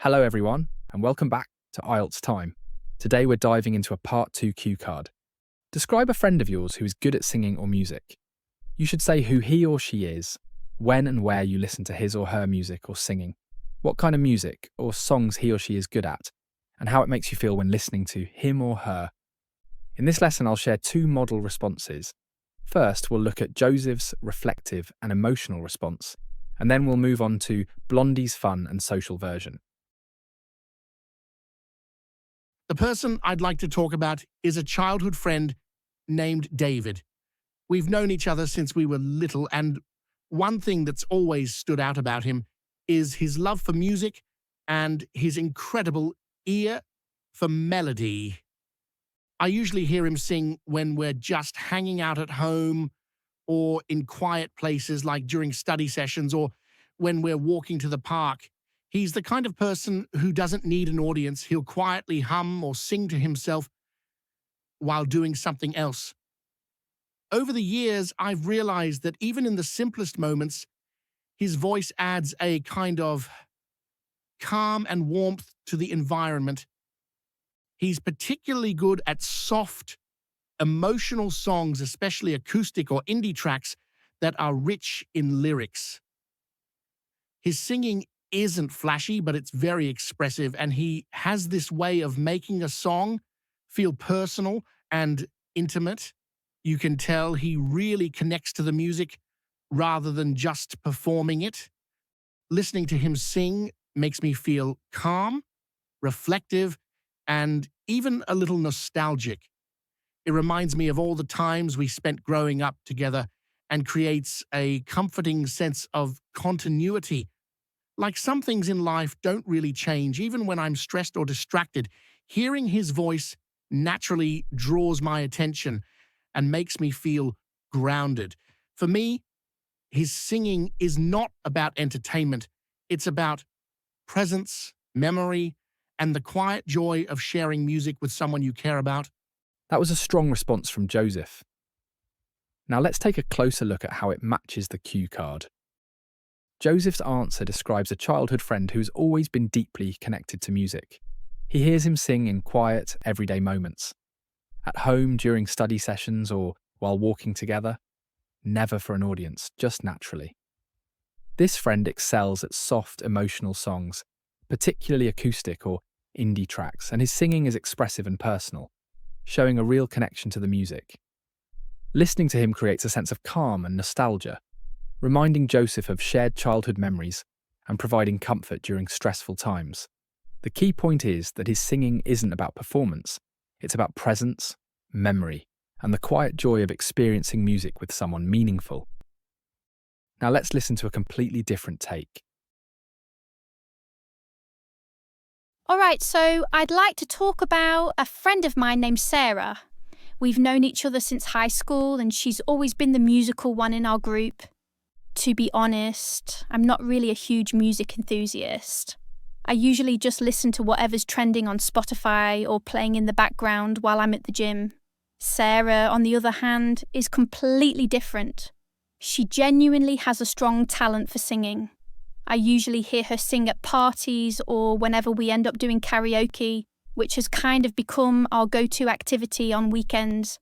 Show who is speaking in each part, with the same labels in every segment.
Speaker 1: Hello everyone, and welcome back to IELTS Time. Today we're diving into a Part 2 cue card. Describe a friend of yours who is good at singing or music. You should say who he or she is, when and where you listen to his or her music or singing, what kind of music or songs he or she is good at, and how it makes you feel when listening to him or her. In this lesson I'll share two model responses. First we'll look at Joseph's reflective and emotional response, and then we'll move on to Blondie's fun and social version.
Speaker 2: The person I'd like to talk about is a childhood friend named David. We've known each other since we were little, and one thing that's always stood out about him is his love for music and his incredible ear for melody. I usually hear him sing when we're just hanging out at home or in quiet places like during study sessions or when we're walking to the park. He's the kind of person who doesn't need an audience. He'll quietly hum or sing to himself while doing something else. Over the years, I've realized that even in the simplest moments, his voice adds a kind of calm and warmth to the environment. He's particularly good at soft, emotional songs, especially acoustic or indie tracks that are rich in lyrics. His singing isn't flashy, but it's very expressive, and he has this way of making a song feel personal and intimate. You can tell he really connects to the music rather than just performing it. Listening to him sing makes me feel calm, reflective, and even a little nostalgic. It reminds me of all the times we spent growing up together and creates a comforting sense of continuity. Like some things in life don't really change, even when I'm stressed or distracted. Hearing his voice naturally draws my attention and makes me feel grounded. For me, his singing is not about entertainment. It's about presence, memory, and the quiet joy of sharing music with someone you care about.
Speaker 1: That was a strong response from Joseph. Now let's take a closer look at how it matches the cue card. Joseph's answer describes a childhood friend who's always been deeply connected to music. He hears him sing in quiet, everyday moments. At home, during study sessions, or while walking together. Never for an audience, just naturally. This friend excels at soft, emotional songs, particularly acoustic or indie tracks, and his singing is expressive and personal, showing a real connection to the music. Listening to him creates a sense of calm and nostalgia, reminding Joseph of shared childhood memories and providing comfort during stressful times. The key point is that his singing isn't about performance, it's about presence, memory, and the quiet joy of experiencing music with someone meaningful. Now let's listen to a completely different take.
Speaker 3: All right, so I'd like to talk about a friend of mine named Sarah. We've known each other since high school, and she's always been the musical one in our group. To be honest, I'm not really a huge music enthusiast. I usually just listen to whatever's trending on Spotify or playing in the background while I'm at the gym. Sarah, on the other hand, is completely different. She genuinely has a strong talent for singing. I usually hear her sing at parties or whenever we end up doing karaoke, which has kind of become our go-to activity on weekends.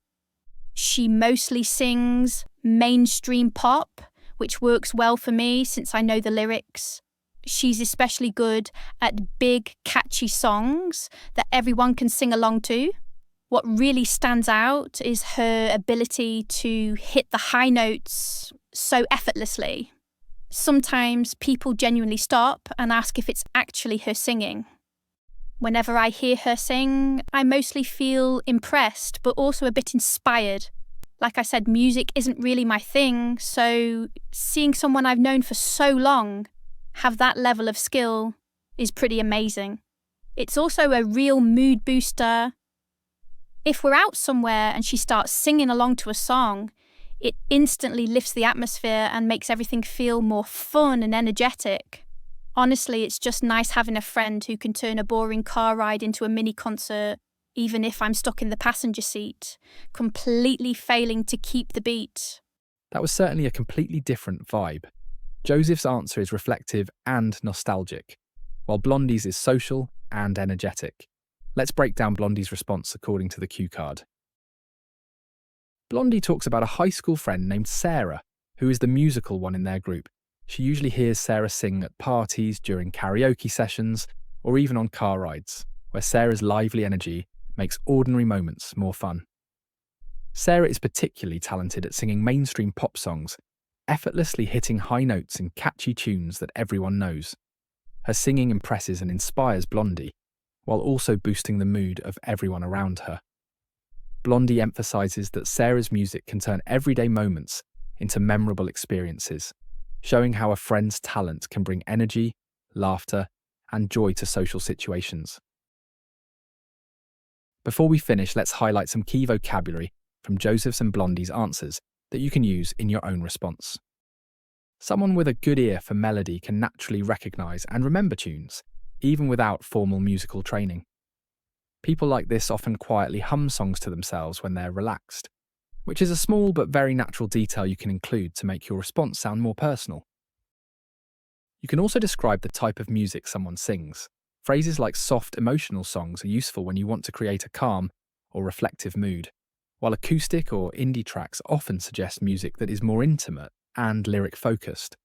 Speaker 3: She mostly sings mainstream pop, which works well for me since I know the lyrics. She's especially good at big, catchy songs that everyone can sing along to. What really stands out is her ability to hit the high notes so effortlessly. Sometimes people genuinely stop and ask if it's actually her singing. Whenever I hear her sing, I mostly feel impressed, but also a bit inspired. Like I said, music isn't really my thing, so seeing someone I've known for so long have that level of skill is pretty amazing. It's also a real mood booster. If we're out somewhere and she starts singing along to a song, it instantly lifts the atmosphere and makes everything feel more fun and energetic. Honestly, it's just nice having a friend who can turn a boring car ride into a mini concert, even if I'm stuck in the passenger seat, completely failing to keep the beat.
Speaker 1: That was certainly a completely different vibe. Joseph's answer is reflective and nostalgic, while Blondie's is social and energetic. Let's break down Blondie's response according to the cue card. Blondie talks about a high school friend named Sarah, who is the musical one in their group. She usually hears Sarah sing at parties, during karaoke sessions, or even on car rides, where Sarah's lively energy makes ordinary moments more fun. Sarah is particularly talented at singing mainstream pop songs, effortlessly hitting high notes in catchy tunes that everyone knows. Her singing impresses and inspires Blondie, while also boosting the mood of everyone around her. Blondie emphasises that Sarah's music can turn everyday moments into memorable experiences, showing how a friend's talent can bring energy, laughter, and joy to social situations. Before we finish, let's highlight some key vocabulary from Joseph's and Blondie's answers that you can use in your own response. Someone with a good ear for melody can naturally recognise and remember tunes, even without formal musical training. People like this often quietly hum songs to themselves when they're relaxed, which is a small but very natural detail you can include to make your response sound more personal. You can also describe the type of music someone sings. Phrases like soft, emotional songs are useful when you want to create a calm or reflective mood, while acoustic or indie tracks often suggest music that is more intimate and lyric-focused.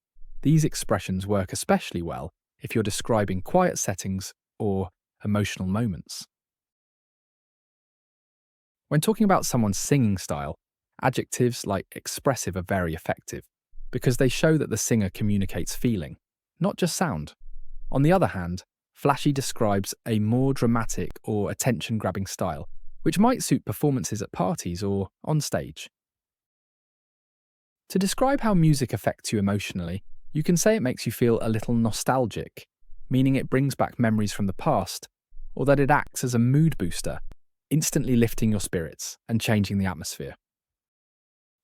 Speaker 1: These expressions work especially well if you're describing quiet settings or emotional moments. When talking about someone's singing style, adjectives like expressive are very effective because they show that the singer communicates feeling, not just sound. On the other hand, flashy describes a more dramatic or attention-grabbing style, which might suit performances at parties or on stage. To describe how music affects you emotionally, you can say it makes you feel a little nostalgic, meaning it brings back memories from the past, or that it acts as a mood booster, instantly lifting your spirits and changing the atmosphere.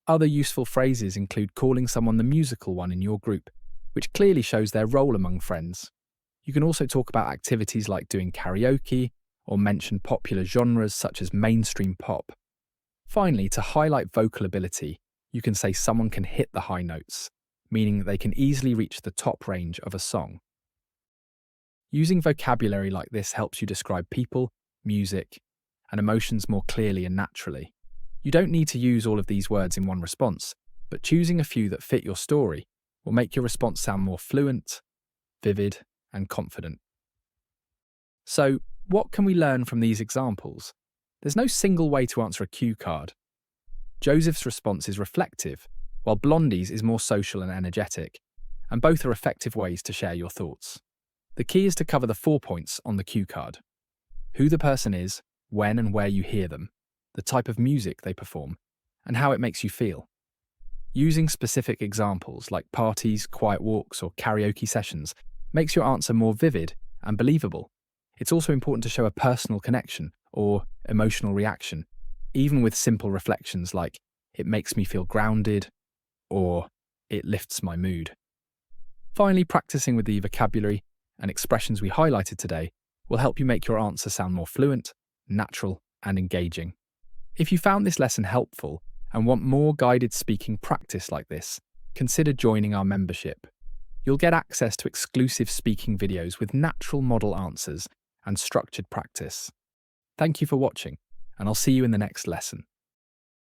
Speaker 1: Other useful phrases include calling someone the musical one in your group, which clearly shows their role among friends. You can also talk about activities like doing karaoke or mention popular genres such as mainstream pop. Finally, to highlight vocal ability, you can say someone can hit the high notes, meaning they can easily reach the top range of a song. Using vocabulary like this helps you describe people, music, and emotions more clearly and naturally. You don't need to use all of these words in one response, but choosing a few that fit your story will make your response sound more fluent, vivid, and confident. So, what can we learn from these examples? There's no single way to answer a cue card. Joseph's response is reflective, while Blondie's is more social and energetic, and both are effective ways to share your thoughts. The key is to cover the 4 points on the cue card: who the person is, when and where you hear them, the type of music they perform, and how it makes you feel. Using specific examples like parties, quiet walks, or karaoke sessions makes your answer more vivid and believable. It's also important to show a personal connection or emotional reaction, even with simple reflections like, "It makes me feel grounded," or "It lifts my mood." Finally, practicing with the vocabulary and expressions we highlighted today will help you make your answer sound more fluent, natural, and engaging. If you found this lesson helpful and want more guided speaking practice like this, consider joining our membership. You'll get access to exclusive speaking videos with natural model answers and structured practice. Thank you for watching, and I'll see you in the next lesson.